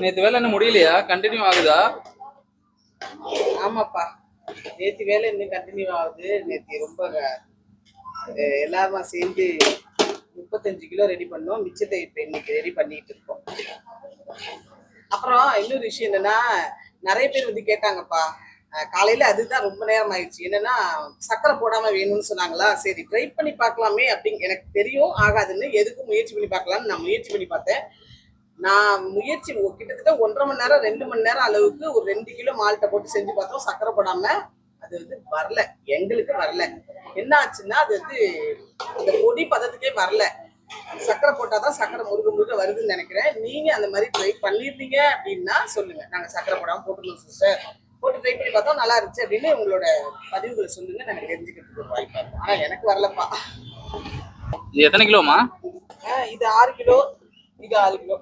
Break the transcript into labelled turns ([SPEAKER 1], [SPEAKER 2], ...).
[SPEAKER 1] நேத்து வேலை இன்னும் முடியலையா? கண்டினியூ ஆகுதா?
[SPEAKER 2] ஆமாப்பா, நேற்று வேலை இன்னும் கண்டினியூ ஆகுது. நேற்று ரொம்ப எல்லாருமா சேர்ந்து 35 கிலோ ரெடி பண்ணோம். மிச்சத்தை இப்போ இன்னைக்கு ரெடி பண்ணிட்டு இருக்கோம். அப்புறம் இன்னொரு விஷயம் என்னன்னா, நிறைய பேர் வந்து கேட்டாங்கப்பா, காலையில அதுதான் ரொம்ப நேரம் ஆயிடுச்சு. என்னன்னா சக்கரை போடாம வேணும்னு சொன்னாங்களா, சரி ட்ரை பண்ணி பார்க்கலாமே அப்படின்னு எனக்கு தெரியும் ஆகாதுன்னு. எதுக்கும் முயற்சி பண்ணி பார்க்கலாம்னு நான் முயற்சி பண்ணி பார்த்தேன். நான் முயற்சி கிட்டத்தட்ட 1.5 மணி நேரம் 2 மணி நேரம் அளவுக்கு ஒரு 2 கிலோ மால்ட்டை போட்டு செஞ்சு பார்த்தோம். சக்கரை போடாம அது வந்து வரல, எங்களுக்கு வரல. என்ன ஆச்சுன்னா அது வந்து அந்த பொடி பதத்துக்கே வரல. சக்கரை போட்டாதான் சக்கரை முருக முருக வருதுன்னு நினைக்கிறேன். நீங்க அந்த மாதிரி ட்ரை பண்ணிருந்தீங்க அப்படின்னா சொல்லுங்க, நாங்க சக்கரை போடாம போட்டுருந்தோம் சிஸ்டர், போட்டு ட்ரை பண்ணி பார்த்தோம் நல்லா இருந்துச்சு அப்படின்னு உங்களோட பதிவுகளை சொல்லுங்க, நாங்க தெரிஞ்சுக்கிறதுக்கு வாய்ப்பா இருக்கும். ஆனா எனக்கு வரலப்பா.
[SPEAKER 1] இது எத்தனை கிலோமா?
[SPEAKER 2] இது 6 கிலோ, இது 6 கிலோ.